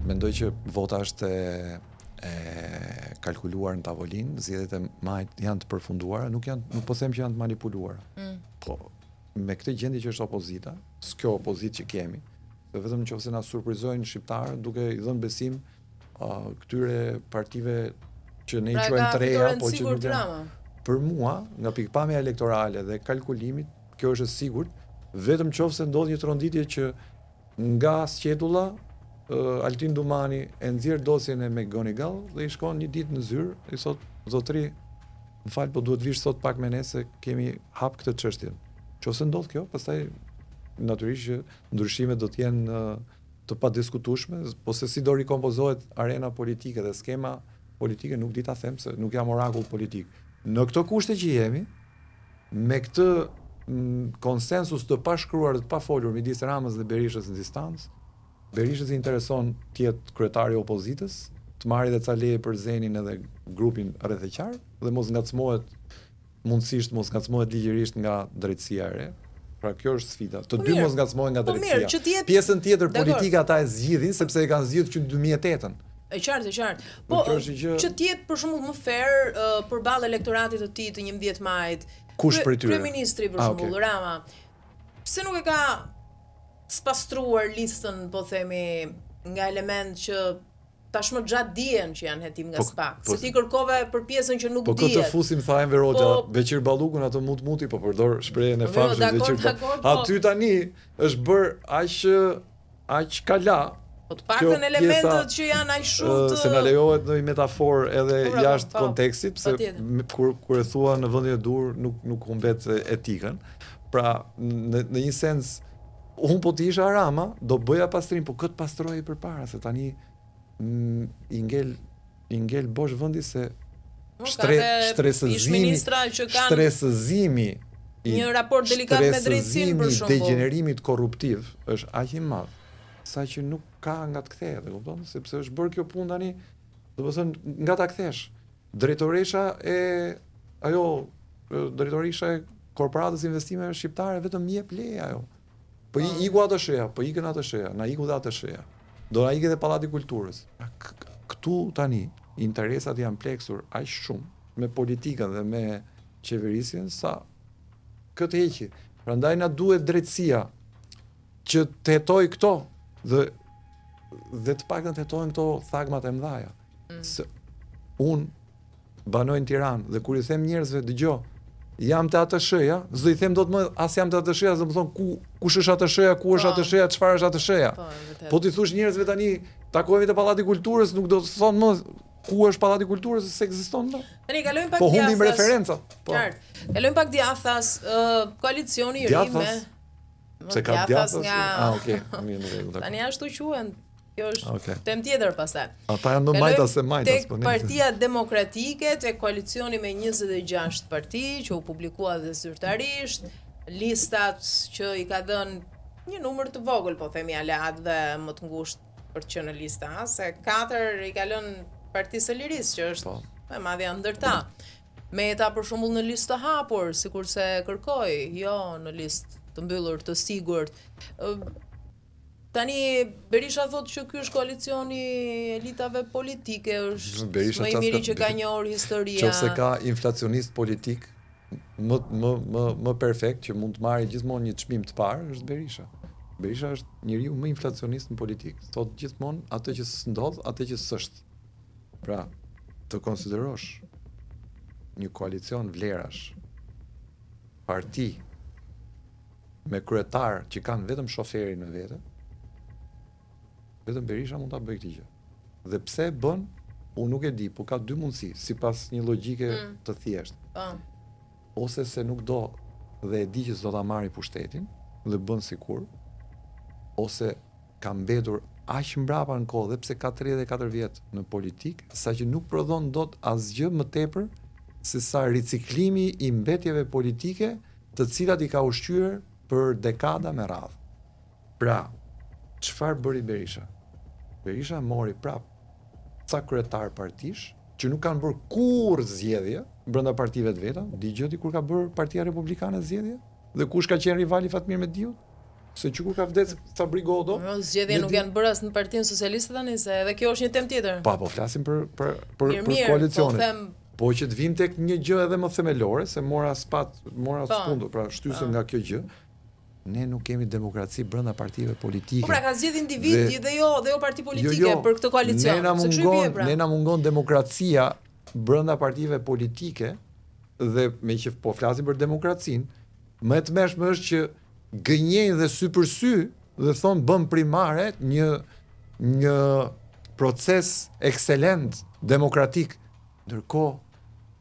mendoj që vota është e kalkuluar në tavolinë, zgjedhjet e majt janë të përfunduara, nuk po them që janë të manipuluara. Po me këtë gjendje që është opozita, s'kjo opozitë që kemi, dhe vetëm nëse na surprizojnë shqiptarët duke i dhënë besim këtyre partive që ne i quajmë treja, po që nuk janë. Për mua, nga pikpamja elektorale dhe kalkulimit, kjo është e sigurt, vetëm nëse ndodh një tronditje që nga sqetulla Altin Dumani e nxjerr dosjen e McGonigal dhe i shkon një ditë në zyrë, i thot zotëri, më fal, po duhet vish sot pak me ne se kemi hap këtë çështje. Nëse ndodh kjo, pastaj natyrisht që ndryshimet do të jenë të padiskutueshme, po se si do rikompozohet arena politike dhe skema politike nuk di ta them se nuk jam orakull politik. Në këto kushte që jemi, me këtë konsensus të pashkruar dhe të pafolur midis Ramës dhe Berishës në distancë, Berishës i intereson të jetë kryetari i opozitës, të marrë dhe ca leje për Zenin edhe grupin rreth e qarë dhe mos ngacmohet ligjërisht nga drejtësia e re. Pra kjo është sfida. Të dy mos ngacmohen nga drejtësia. Pjesën tjetër politike ata e zgjidhin sepse e kanë zgjidhur që në 2008-ën. E qartë. Po që të jetë për shembull më fair përballë elektoratit të tij të 11 majit. Kush prej tyre? Kryeministri për shembull, Rama. Pse nuk e ka spastruar listën, po themi, nga element që tashmë gjatë dihen që janë hetim nga SPAK. Se ti kërkove për pjesën që nuk dihet. Po këtë fusim thajnë Veroxha, Beqir Ballukun ato muti, po përdor shprehjen e famshme Beqir. Aty tani është bër aq kala. Po të paktën elementet që janë aq shumë se na lejohet në një metaforë edhe jashtë kontekstit, pse kur e thua në vendin e dur nuk humbet etikën. Pra në një sens unë po të isha Rama, do bëja pastrim, po këtë pastroj përpara, se tani i ngel bosh vendi se stresëzimi një raport delikat me drejtësinë për shembull, degenerimit korruptiv është aq i madh sa që nuk ka nga të kthehet, e kupton? Sepse është bërë kjo punë tani, do të thënë nga ta kthesh. Drejtoresha e korporatës investimeve shqiptare vetëm jep leje ajo. Po iku ato sheja, po ikën ato sheja, na iku dhe ato sheja. Do na ikë dhe Pallati Kulturës. Këtu tani interesat janë pleksur aq shumë me politikën dhe me qeverisjen sa këtë heqi. Prandaj na duhet drejtësia që të hetoj këto dhe të paktën të hetojnë këto thagmat e mëdhaja. Se unë banoj në Tiranë dhe kur i them njerëzve dëgjoj, jam të ATSH-ja, s'do i them dot më as jam të ATSH-ja, do të thonë kush është ATSH-ja, ku është ATSH-ja, çfarë është ATSH-ja. Po ti thosh njerëzve tani takohemi te Pallati Kulturës, nuk do të thonë më ku është Pallati Kulturës se ekziston më. Tani kalojmë pak po humbim referencat. Po. Qartë. Kalojmë pak djathas, koalicioni i ri me se ka djathas nga okay, mirë në rregull. Tani ashtu quhen. Kjo është temë tjetër pastaj. Ata janë më majtas se majtas, po ne. Partia Demokratike tek koalicioni me 26 parti që u publikua dhe zyrtarisht, listat që i ka dhënë një numër të vogël, po themi aleat dhe më të ngushtë për të qenë në lista, se 4 i ka lënë Partisë së Lirisë, që është më e madhja ndërta. Meta për shembull në listë të hapur, sikurse kërkoi, jo në listë të mbyllur të sigurt. Tani Berisha thotë që ky është koalicioni elitave politike, është më i miri që ka njohur historia. Nëse ka inflacionist politik më perfekt që mund të marrë gjithmonë një çmim të parë, është Berisha. Berisha është njeriu më inflacionist në politikë. Thotë gjithmonë atë që s'ndodh, atë që s'është. Pra, të konsiderosh një koalicion vlerash, parti me kryetar që kanë vetëm shoferin në vete, vetëm Berisha mund ta bëjë këtë gjë. Dhe pse e bën, unë nuk e di, por ka dy mundësi, sipas një logjike të thjeshtë. Ose se nuk do dhe e di që s'do ta marrë pushtetin dhe bën sikur, ose ka mbetur aq mbrapa në kohë, dhe pse ka 34 vjet në politikë, saqë nuk prodhon dot asgjë më tepër se sa riciklimi i mbetjeve politike, të cilat i ka ushqyer për dekada me radhë. Pra, çfarë bëri Berisha? Berisha mori prap ca kryetar partish që nuk kanë bërë kurrë zgjedhje brenda partive të veta. Dëgjoti kur ka bërë Partia Republikane zgjedhje? Dhe kush ka qenë rivali Fatmir Mediut? Se që kur ka vdes Sabri Godo... Zgjedhje nuk janë bërë as në Partinë Socialiste tani, se edhe kjo është një temë tjetër. Po flasim për koalicionin. Po që të vim tek një gjë edhe më themelore, se mora skundur, pra shtysëm nga kjo gjë. Ne nuk kemi demokraci brenda partive politike. Po pra ka zgjedh individi dhe jo parti politike për këtë koalicion. Ne na mungon demokracia brenda partive politike dhe me që po flasim për demokracinë, më e tmerrshme është që gënjejnë dhe sy për sy dhe thonë bëm primare një proces ekselent demokratik, ndërkohë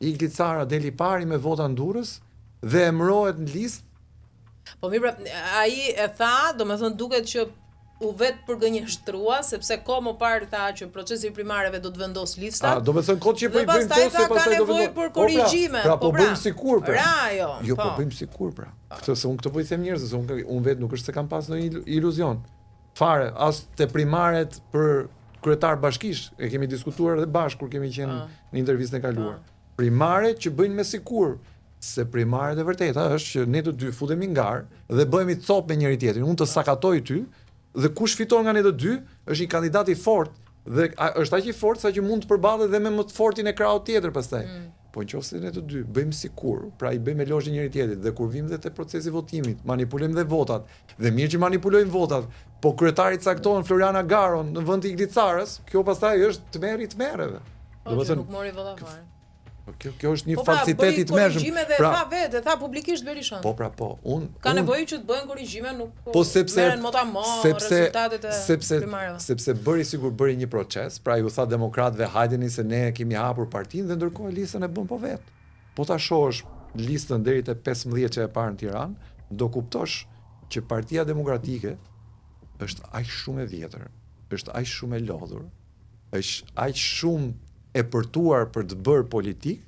Igli Cara deli pari me vota ndurës dhe emërohet në listë. Po mirë, ai e tha, domethënë duket që u vetë përgënjeshtrua, sepse kohë më parë tha që procesi i primareve do të vendos listat. Domethënë kohë që po i bëjmë to se pastaj do nevojë për korrigjime. Po bëjmë sikur pra. Jo, po bëjmë sikur pra. Këtë se unë këtë po i them njerëzve, se unë vetë nuk është se kam pas ndonjë iluzion. Fare, as te primaret për kryetar bashkish, e kemi diskutuar edhe bashkë kur kemi qenë në intervistën e kaluar. Primaret që bëjnë me sikur, se primaret e vërteta është që ne të dy futemi ngar dhe bëhemi cop me njëri tjetrin. Unë të sakatoj ty dhe kush fiton nga ne të dy është një kandidat i fortë dhe është aq i fortë sa që mund të përballet edhe me më të fortin e krahut tjetër pastaj. Po nëse ne të dy bëjmë sikur, pra i bëjmë elozh njëri tjetrit dhe kur vim dhe te procesi i votimit, manipulojmë dhe votat. Dhe mirë që manipulojmë votat, po kryetari caktohen Floriana Garon në vend të Igli Carës, kjo pastaj është tmerreve. Domethënë nuk mori vota fare. Kjo është një falsitet i tmerrshëm. Pra, tha vetë, tha publikisht Berisha. Po, ka nevojë që të bëhen korrigjime, nuk merren rezultatet e primareve. Sepse bëri një proces, pra ju tha demokratëve hajdeni se ne kemi hapur partinë dhe ndërkohë listën e bën po vet. Po ta shohësh listën deri te 15 që e parë në Tiranë, do kuptosh që Partia Demokratike është aq shumë e vjetër, është aq shumë e lodhur, është aq shumë e përtuar për të bërë politik,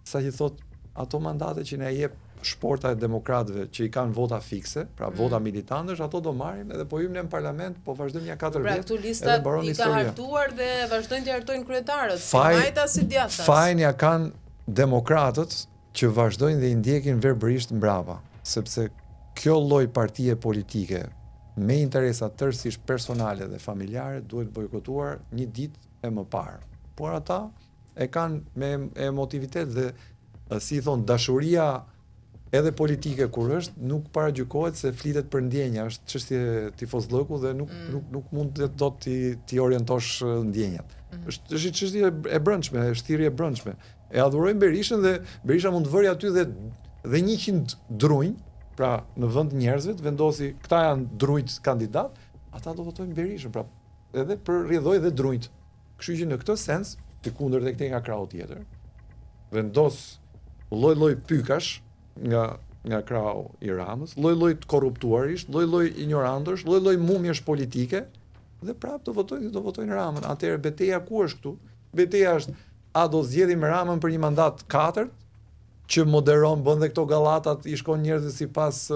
sa që thot ato mandate që ne jep shporta e demokratëve që i kanë vota fikse, pra vota militantësh, ato do marrim edhe po hym në parlament, po vazhdojmë ja 4 vjet. Pra këtu listat i ka hartuar dhe vazhdojnë të hartojnë kryetarët, majta si djathtas. Fajin ja kanë demokratët që vazhdojnë dhe i ndjekin verbërisht mbrapa, sepse kjo lloj partie politike me interesa tërësisht personale dhe familjare duhet bojkotuar një ditë e më parë. Por ata e kanë me emotivitet dhe si thon dashuria edhe politike kur është nuk paragjykohet se flitet për ndjenja, është çështje tifozllëku dhe nuk mund do ti orientosh ndjenjat. Është çështje e brendshme, është thirrje e brendshme. E adhurojnë Berishën dhe Berisha mund të vëri aty dhe 100 drunj, pra në vend njerëzve të vendosi këta janë drujt kandidat, ata do votojnë Berishën, pra edhe për rrjedhoj dhe drujt. Kështu që në këtë sens, të kundërt e këtij nga krahu tjetër, vendos lloj-lloj pykash nga krahu i Ramës, lloj-lloj të korruptuarish, lloj-lloj ignorantësh, lloj-lloj mumjesh politike dhe prapë do votojnë Ramën. Atëherë betejë ku është këtu? Betejë është a do zgjedhim Ramën për një mandat 4 që moderon bën dhe këto gallatat i shkon njerëzve sipas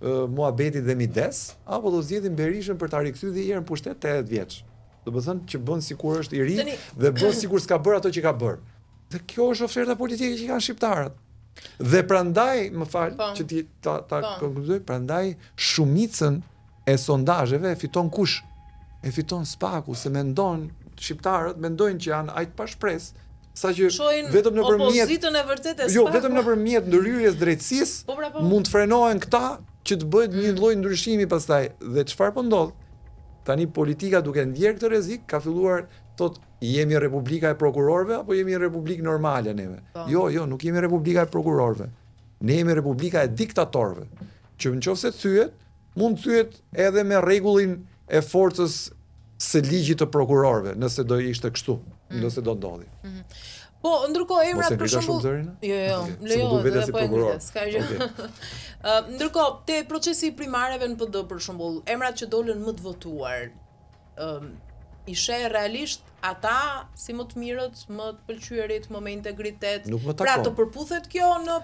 muhabetit dhe mides, apo do zgjedhim Berishën për ta rikthyer dhe herën pushtet 80 vjeç. Do të thënë që bën sikur është i ri dhe bën sikur s'ka bërë ato që ka bërë. Dhe kjo është oferta politike që kanë shqiptarët. Dhe prandaj, më fal, që ti ta konkludoj, prandaj shumicën e sondazheve e fiton kush? E fiton Spaku, se shqiptarët mendojnë që janë aq pa shpresë, saqë vetëm nëpërmjet opozitën e vërtetë e Spaku. Jo, vetëm nëpërmjet ndërhyrjes drejtësisë mund të frenohen këta që të bëhet një lloj ndryshimi pastaj. Dhe çfarë po ndodh? Tani politika duke ndjer këtë rrezik ka filluar jemi republika e prokurorëve apo jemi republikë normale neve? Jo, nuk jemi republika e prokurorëve. Ne jemi republika e diktatorëve. Që nëse thyet, mund thyet edhe me rregullin e forcës së ligjit të prokurorëve, nëse do ishte kështu, nëse do ndodhi. Po, ndërkohë emrat për shembull. Jo, lejo edhe po e ngrites, s'ka gjë. Ndërkohë, te procesi i primareve në PD për shembull, emrat që dolën më të votuar, i sheh realisht ata si më të mirët, më të pëlqyerit, më me integritet. Pra të përputhet kjo në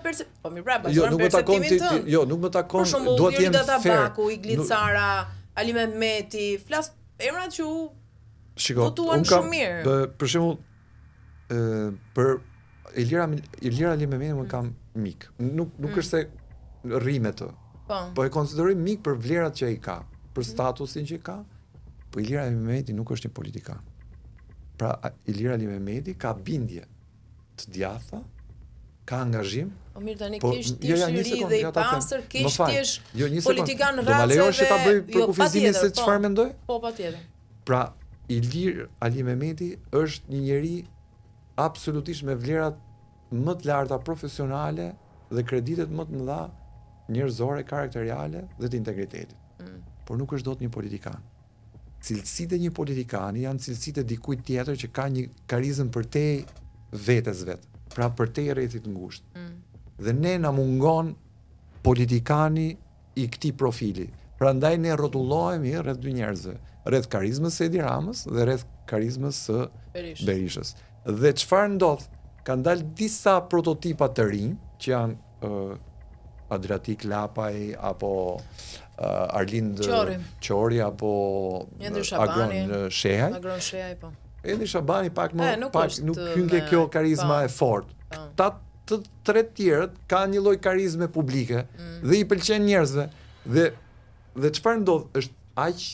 po mirë, pra bazon perceptimin tënd. Jo, nuk më takon, duhet të jem fair. Baku, Igli Cara, Ali Mehmeti, flas emrat që votuan shumë mirë. Për shembull, për Ilira Ali Mehmeti më kam mik. Nuk është se rri me të. Po e konsideroj mik për vlerat që ai ka, për statusin që ka, po Ilir Ali Mehmeti nuk është një politikan. Pra Ilir Ali Mehmeti ka bindje të djatha, ka angazhim. Po mirë tani kish ti shiri dhe i pastër, kish ti politikan rracë. Do ma lejosh që ta bëj për kufizimin se çfarë mendoj? Po patjetër. Pra Ilir Ali Mehmeti është një njeri absolutisht me vlerat më të larta profesionale dhe kreditet më të mëdha njerëzore, karakteriale dhe të integritetit. Por nuk është dot një politikan. Cilësitë e një politikani janë cilësitë e dikujt tjetër që ka një karizëm përtej vetes vet, pra përtej rrethit të ngushtë. Dhe ne na mungon politikani i këtij profili. Prandaj ne rrotullohemi rreth dy njerëzve, rreth karizmës së Edi Ramës dhe rreth karizmës së Berishës. Dhe çfarë ndodh? Kanë dalë disa prototipa të rinj që janë Adriatik Lapaj apo Arlind Qori apo Agron Shehaj. Agron Shehaj po. Edi Shabani pak nuk hyn ke kjo karizma e fortë. Ta të tre tjerët kanë një lloj karizme publike dhe i pëlqen njerëzve dhe çfarë ndodh është aq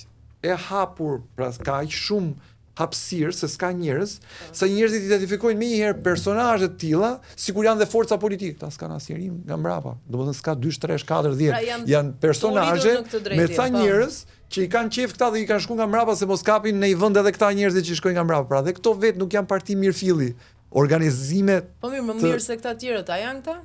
e hapur, pra ka aq shumë hapësirë se s'ka njerëz, sa njerëzit identifikojnë më njëherë personazhe të tilla, sikur janë dhe forca politike. Ta s'kan asnjëri nga mbrapa. Domethënë s'ka 2, 3, 4, 10. Janë personazhe me ca njerëz që i kanë qef këta dhe i kanë shku nga mbrapa se mos kapin në një vend edhe këta njerëzit që shkojnë nga mbrapa. Pra dhe këto vetë nuk janë parti mirëfilli, organizime. Po mirë, më mirë se këta tjerët, a janë këta?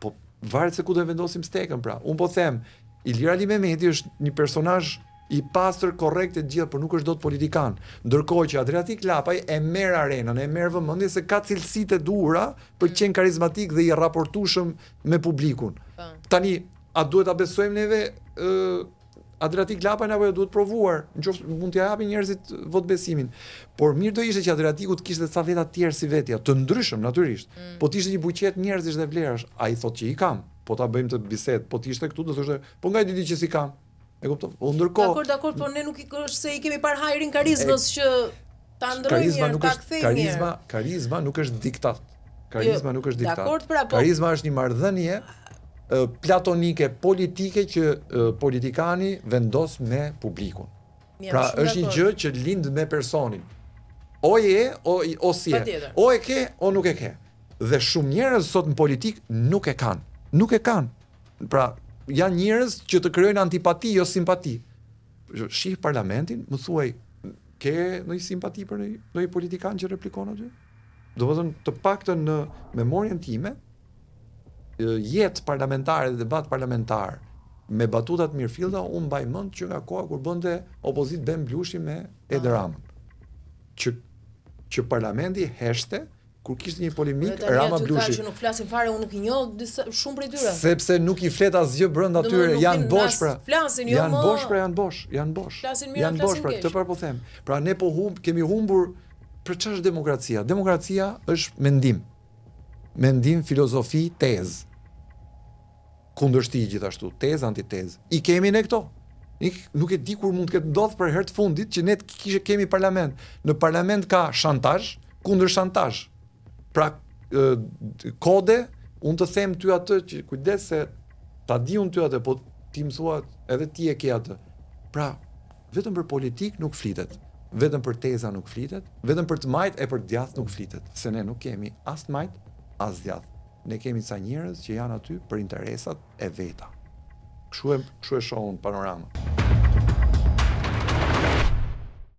Po varet se ku do vendosim stekën, pra. Unë po them, Ilir Ali Mehmeti është një personazh i pastër, korrekt e gjithë, por nuk është dot politikan. Ndërkohë që Adriatik Lapaj e merr arenën, e merr vëmendjen se ka cilësitë e duhura për të qenë karizmatik dhe i raportueshëm me publikun. Tani, a duhet ta besojmë neve Adriatik Lapajn apo duhet provuar? Nëse mund t'ia japin njerëzit votbesimin. Por mirë do ishte që Adriatiku të kishte ca veta të tjerë si vetja, të ndryshëm natyrisht. Po të ishte një buqet njerëzish dhe vlerash, ai thotë që i kam. Po ta bëjmë të bisedë, po të ishte këtu do thoshte, po nga i di që si kam. E kupton? Po ndërkohë. Dakor, por ne nuk i është se i kemi parë hajrin karizmës që ta ndrojmë mirë, ta kthejmë mirë. Karizma nuk është diktat. Karizma nuk është diktat. Dakor, pra po. Karizma është një marrëdhënie platonike politike që politikani vendos me publikun. Pra është një gjë që lind me personin. O je, o si je. O e ke, o nuk e ke. Dhe shumë njerëz sot në politik nuk e kanë. Nuk e kanë. Pra janë njerëz që të krijojnë antipati, jo simpati. Shih parlamentin, më thuaj, ke ndonjë simpati për ndonjë politikan që replikon aty? Domethënë, të paktën në memorien time, jetë parlamentare dhe debat parlamentar me batutat mirëfillta, unë mbaj mend që nga koha kur bënte opozit Ben Blushi me Edi Ramën. Që parlamenti heshte kur kishte një polemik Rama Blushi. Që nuk flasin fare, unë nuk i njoh shumë prej tyre. Sepse nuk i flet asgjë brenda tyre, janë bosh pra. Janë bosh. Janë bosh pra, këtë po them. Pra ne kemi humbur për ç'është demokracia? Demokracia është mendim. Mendim, filozofi, tezë. Kundërshti gjithashtu, tezë, antitezë. I kemi ne këto. Nuk e di kur mund të ketë ndodhur për herë të fundit që ne kemi parlament. Në parlament ka shantazh kundër shantazh. Pra kode, unë të them ty atë që kujdes se ta di unë ty atë, po ti më thua edhe ti e ke atë. Pra, vetëm për politik nuk flitet, vetëm për teza nuk flitet, vetëm për të majt e për djath nuk flitet, se ne nuk kemi as të majt, as djath. Ne kemi ca njerëz që janë aty për interesat e veta. Kështu e shohun panoramën.